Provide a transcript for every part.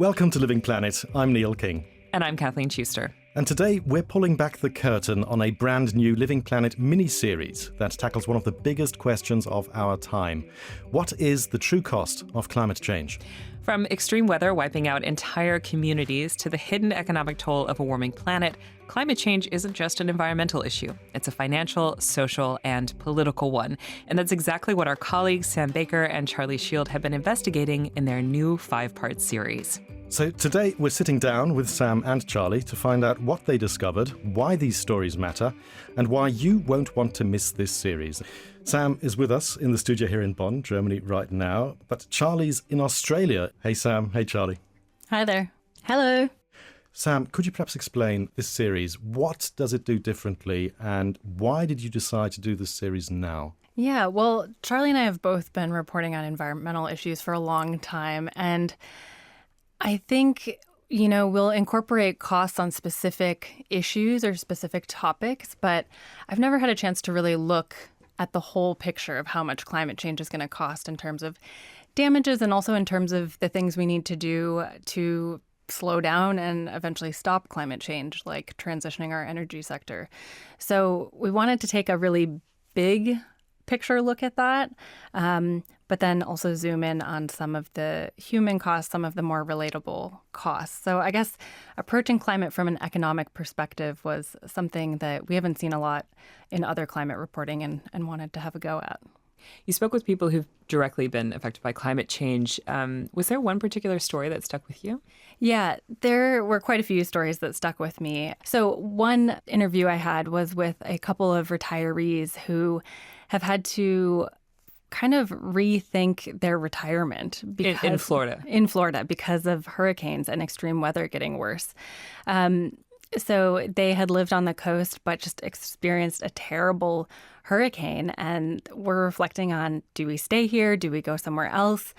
Welcome to Living Planet. I'm Neil King. And I'm Kathleen Schuster. And today we're pulling back the curtain on a brand new Living Planet mini-series that tackles one of the biggest questions of our time. What is the true cost of climate change? From extreme weather wiping out entire communities to the hidden economic toll of a warming planet, climate change isn't just an environmental issue. It's a financial, social, and political one. And that's exactly what our colleagues Sam Baker and Charlie Shield have been investigating in their new 5-part series. So today we're sitting down with Sam and Charlie to find out what they discovered, why these stories matter, and why you won't want to miss this series. Sam is with us in the studio here in Bonn, Germany right now, but Charlie's in Australia. Hey Sam, hey Charlie. Hi there. Hello. Sam, could you perhaps explain this series? What does it do differently, and why did you decide to do this series now? Yeah, well, Charlie and I have both been reporting on environmental issues for a long time, and I think, we'll incorporate costs on specific issues or specific topics, but I've never had a chance to really look at the whole picture of how much climate change is going to cost in terms of damages and also in terms of the things we need to do to slow down and eventually stop climate change, like transitioning our energy sector. So we wanted to take a really big picture look at that, but then also zoom in on some of the human costs, some of the more relatable costs. So I guess approaching climate from an economic perspective was something that we haven't seen a lot in other climate reporting and wanted to have a go at. You spoke with people who've directly been affected by climate change. Was there one particular story that stuck with you? Yeah, there were quite a few stories that stuck with me. So one interview I had was with a couple of retirees who have had to kind of rethink their retirement because, in Florida. In Florida because of hurricanes and extreme weather getting worse. So they had lived on the coast but just experienced a terrible hurricane and were reflecting on, do we stay here? Do we go somewhere else?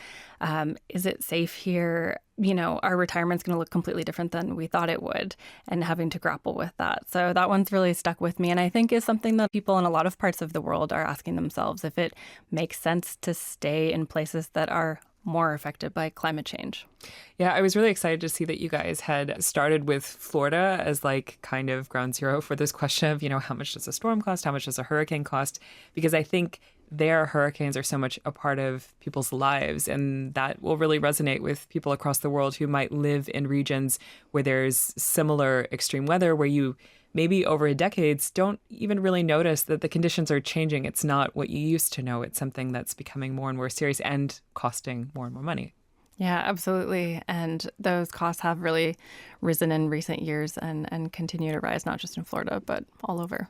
Is it safe here? Our retirement's going to look completely different than we thought it would, and having to grapple with that. So that one's really stuck with me, and I think is something that people in a lot of parts of the world are asking themselves, if it makes sense to stay in places that are more affected by climate change. Yeah, I was really excited to see that you guys had started with Florida as kind of ground zero for this question of, how much does a storm cost? How much does a hurricane cost? Because I think their hurricanes are so much a part of people's lives, and that will really resonate with people across the world who might live in regions where there's similar extreme weather, where you maybe over decades don't even really notice that the conditions are changing. It's not what you used to know. It's something that's becoming more and more serious and costing more and more money. Yeah, absolutely. And those costs have really risen in recent years and continue to rise, not just in Florida, but all over.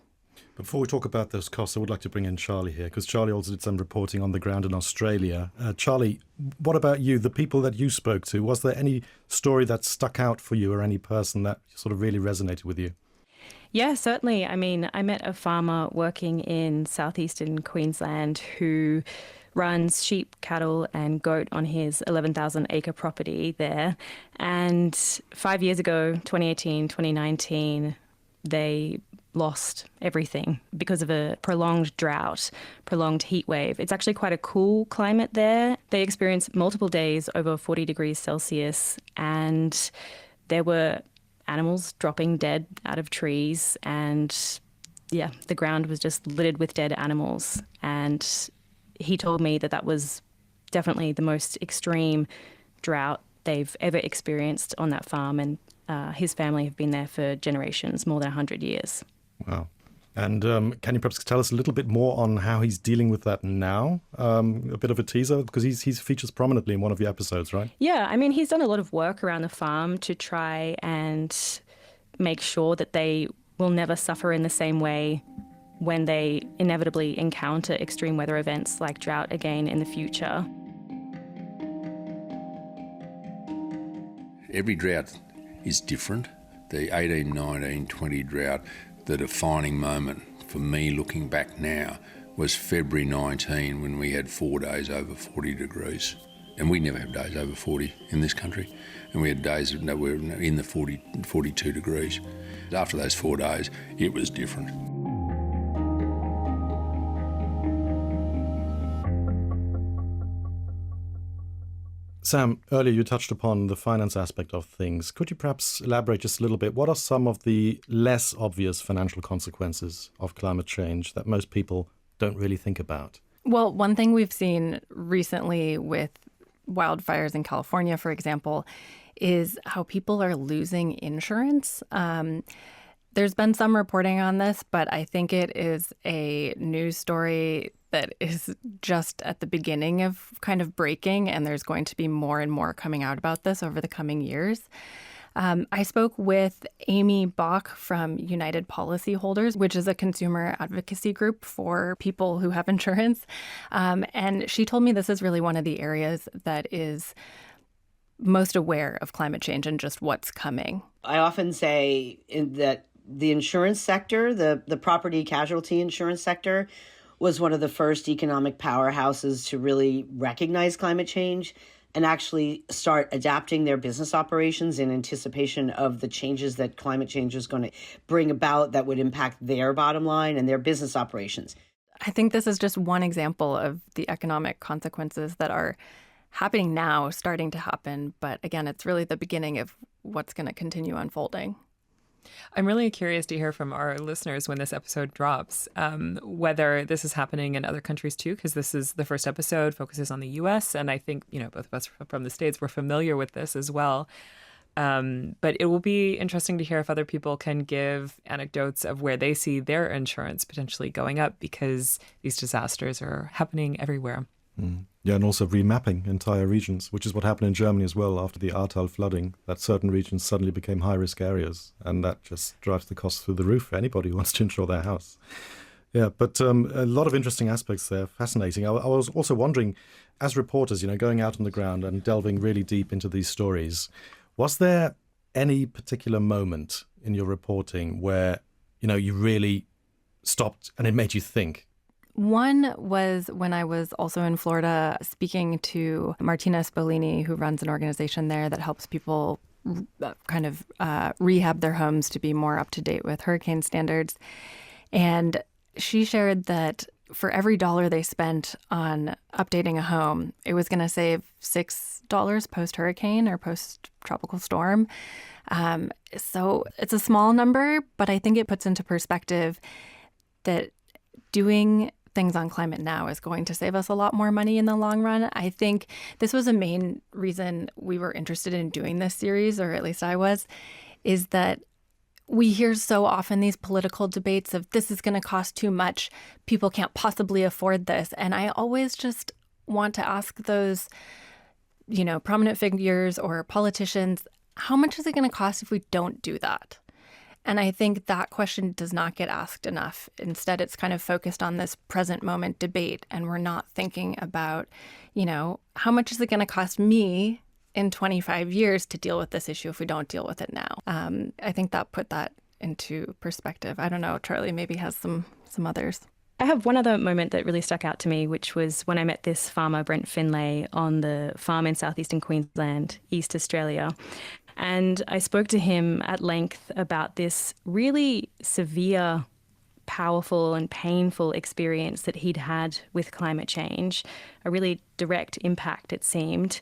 Before we talk about those costs, I would like to bring in Charlie here, because Charlie also did some reporting on the ground in Australia. Charlie, what about you, the people that you spoke to? Was there any story that stuck out for you or any person that sort of really resonated with you? Yeah, certainly. I mean, I met a farmer working in southeastern Queensland who runs sheep, cattle and goat on his 11,000-acre property there. And 5 years ago, 2018, 2019, they lost everything because of a prolonged drought, prolonged heat wave. It's actually quite a cool climate there. They experienced multiple days over 40 degrees Celsius, and there were animals dropping dead out of trees, and the ground was just littered with dead animals. And he told me that was definitely the most extreme drought they've ever experienced on that farm, and his family have been there for generations, more than 100 years. Wow. And can you perhaps tell us a little bit more on how he's dealing with that now? A bit of a teaser, because he features prominently in one of your episodes, right? Yeah, I mean, he's done a lot of work around the farm to try and make sure that they will never suffer in the same way when they inevitably encounter extreme weather events like drought again in the future. Every drought is different. The 18, 19, 20 drought, the defining moment for me looking back now was February 19, when we had 4 days over 40 degrees. And we never have days over 40 in this country. And we had days that were in the 40, 42 degrees. After those 4 days, it was different. Sam, earlier you touched upon the finance aspect of things. Could you perhaps elaborate just a little bit? What are some of the less obvious financial consequences of climate change that most people don't really think about? Well, one thing we've seen recently with wildfires in California, for example, is how people are losing insurance. There's been some reporting on this, but I think it is a news story that is just at the beginning of kind of breaking, and there's going to be more and more coming out about this over the coming years. I spoke with Amy Bach from United Policyholders, which is a consumer advocacy group for people who have insurance. And she told me this is really one of the areas that is most aware of climate change and just what's coming. I often say that the insurance sector, the property casualty insurance sector, was one of the first economic powerhouses to really recognize climate change and actually start adapting their business operations in anticipation of the changes that climate change is going to bring about that would impact their bottom line and their business operations. I think this is just one example of the economic consequences that are happening now, starting to happen. But again, it's really the beginning of what's going to continue unfolding. I'm really curious to hear from our listeners when this episode drops, whether this is happening in other countries too, because this is the first episode, focuses on the U.S. And I think, both of us from the States, we're familiar with this as well. But it will be interesting to hear if other people can give anecdotes of where they see their insurance potentially going up, because these disasters are happening everywhere. Yeah, and also remapping entire regions, which is what happened in Germany as well after the Ahrtal flooding, that certain regions suddenly became high-risk areas, and that just drives the cost through the roof for anybody who wants to insure their house. Yeah, but a lot of interesting aspects there, fascinating. I was also wondering, as reporters, going out on the ground and delving really deep into these stories, was there any particular moment in your reporting where, you really stopped and it made you think? One was when I was also in Florida speaking to Martina Spolini, who runs an organization there that helps people kind of rehab their homes to be more up to date with hurricane standards. And she shared that for every $1 they spent on updating a home, it was going to save $6 post-hurricane or post-tropical storm. So it's a small number, but I think it puts into perspective that doing things on climate now is going to save us a lot more money in the long run. I think this was a main reason we were interested in doing this series, or at least I was, is that we hear so often these political debates of this is going to cost too much, people can't possibly afford this. And I always just want to ask those, prominent figures or politicians, how much is it going to cost if we don't do that? And I think that question does not get asked enough. Instead, it's kind of focused on this present moment debate. And we're not thinking about, how much is it going to cost me in 25 years to deal with this issue if we don't deal with it now? I think that put that into perspective. I don't know, Charlie maybe has some others. I have one other moment that really stuck out to me, which was when I met this farmer, Brent Finlay, on the farm in southeastern Queensland, East Australia. And I spoke to him at length about this really severe, powerful and painful experience that he'd had with climate change, a really direct impact, it seemed.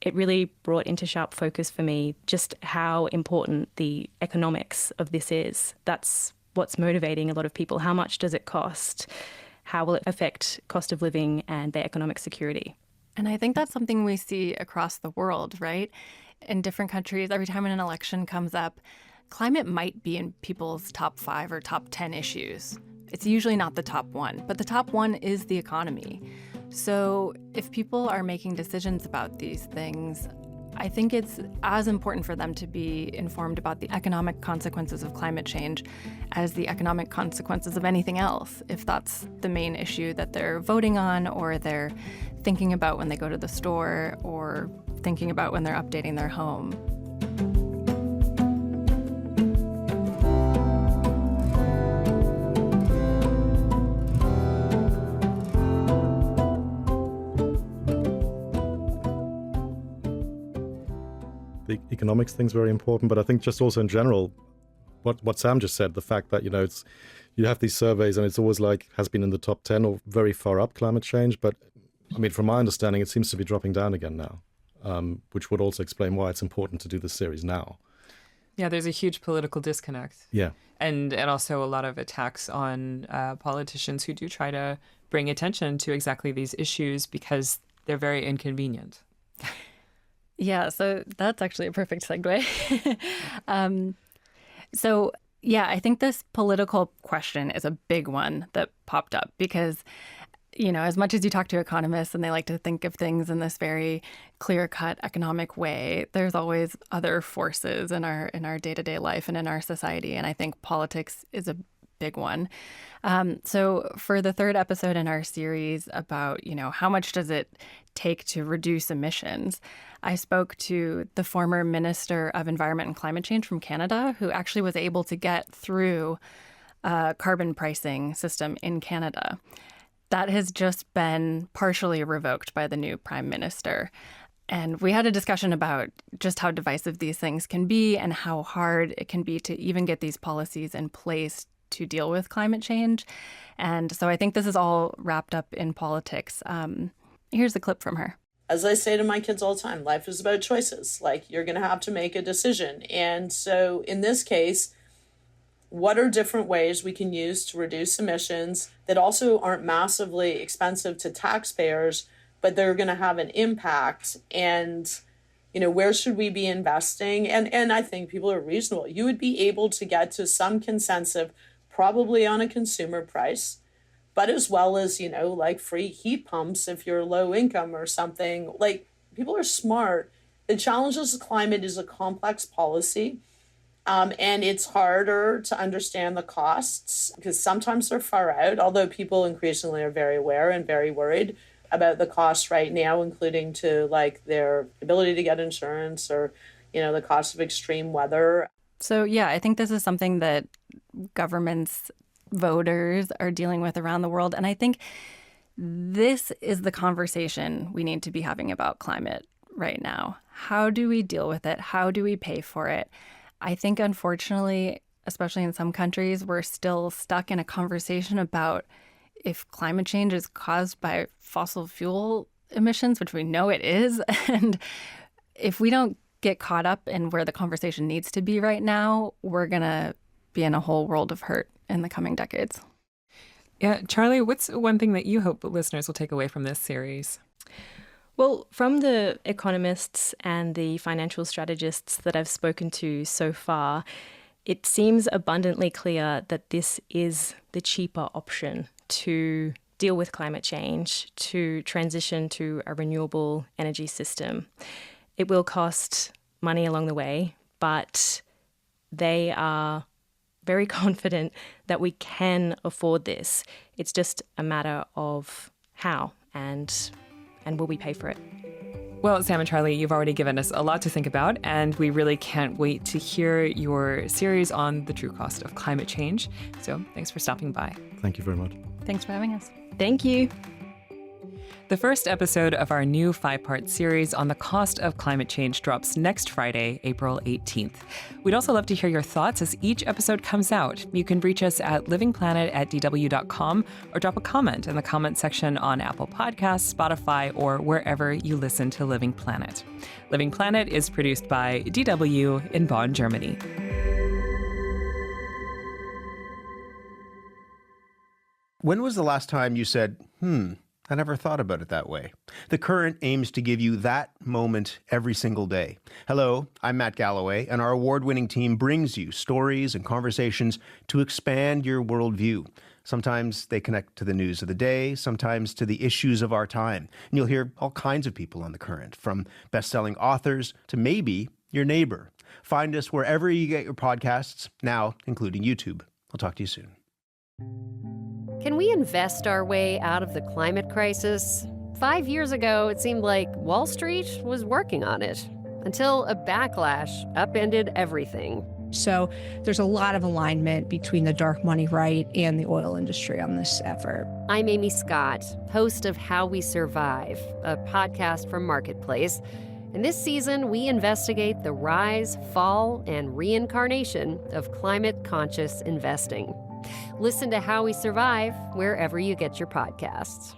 It really brought into sharp focus for me just how important the economics of this is. That's what's motivating a lot of people. How much does it cost? How will it affect cost of living and their economic security? And I think that's something we see across the world, right? In different countries, every time an election comes up, climate might be in people's top 5 or top 10 issues. It's usually not the top one, but the top one is the economy. So if people are making decisions about these things, I think it's as important for them to be informed about the economic consequences of climate change as the economic consequences of anything else, if that's the main issue that they're voting on or they're thinking about when they go to the store or thinking about when they're updating their home. The economics thing's very important, but I think just also in general, what Sam just said, the fact that, you have these surveys and it's always has been in the top 10 or very far up climate change. But I mean, from my understanding, it seems to be dropping down again now. which would also explain why it's important to do this series now. Yeah, there's a huge political disconnect. Yeah. And also a lot of attacks on politicians who do try to bring attention to exactly these issues because they're very inconvenient. Yeah, so that's actually a perfect segue. I think this political question is a big one that popped up because, as much as you talk to economists and they like to think of things in this very clear-cut economic way, there's always other forces in our day-to-day life and in our society. And I think politics is a big one. So for the third episode in our series about, how much does it take to reduce emissions, I spoke to the former Minister of Environment and Climate Change from Canada, who actually was able to get through a carbon pricing system in Canada. That has just been partially revoked by the new Prime Minister. And we had a discussion about just how divisive these things can be and how hard it can be to even get these policies in place to deal with climate change. And so I think this is all wrapped up in politics. Here's a clip from her. As I say to my kids all the time, life is about choices. Like, you're going to have to make a decision. And so in this case, what are different ways we can use to reduce emissions that also aren't massively expensive to taxpayers, but they're going to have an impact? And, where should we be investing? And I think people are reasonable. You would be able to get to some consensus, probably on a consumer price, but as well as, like free heat pumps if you're low income or something. Like, people are smart. The challenges of climate is a complex policy. And it's harder to understand the costs because sometimes they're far out, although people increasingly are very aware and very worried about the costs right now, including to like their ability to get insurance or, the cost of extreme weather. So, yeah, I think this is something that governments, voters are dealing with around the world. And I think this is the conversation we need to be having about climate right now. How do we deal with it? How do we pay for it? I think, unfortunately, especially in some countries, we're still stuck in a conversation about if climate change is caused by fossil fuel emissions, which we know it is. And if we don't get caught up in where the conversation needs to be right now, we're going to be in a whole world of hurt in the coming decades. Yeah, Charlie, what's one thing that you hope listeners will take away from this series? Well, from the economists and the financial strategists that I've spoken to so far, it seems abundantly clear that this is the cheaper option to deal with climate change, to transition to a renewable energy system. It will cost money along the way, but they are very confident that we can afford this. It's just a matter of how and will we pay for it? Well, Sam and Charlie, you've already given us a lot to think about, and we really can't wait to hear your series on the true cost of climate change. So thanks for stopping by. Thank you very much. Thanks for having us. Thank you. The first episode of our new 5-part series on the cost of climate change drops next Friday, April 18th. We'd also love to hear your thoughts as each episode comes out. You can reach us at livingplanet@dw.com or drop a comment in the comment section on Apple Podcasts, Spotify, or wherever you listen to Living Planet. Living Planet is produced by DW in Bonn, Germany. When was the last time you said, I never thought about it that way? The Current aims to give you that moment every single day. Hello, I'm Matt Galloway, and our award-winning team brings you stories and conversations to expand your worldview. Sometimes they connect to the news of the day, sometimes to the issues of our time. And you'll hear all kinds of people on The Current, from best-selling authors to maybe your neighbor. Find us wherever you get your podcasts, now including YouTube. I'll talk to you soon. Can we invest our way out of the climate crisis? 5 years ago, it seemed like Wall Street was working on it, until a backlash upended everything. So there's a lot of alignment between the dark money right and the oil industry on this effort. I'm Amy Scott, host of How We Survive, a podcast from Marketplace. And this season, we investigate the rise, fall, and reincarnation of climate-conscious investing. Listen to How We Survive wherever you get your podcasts.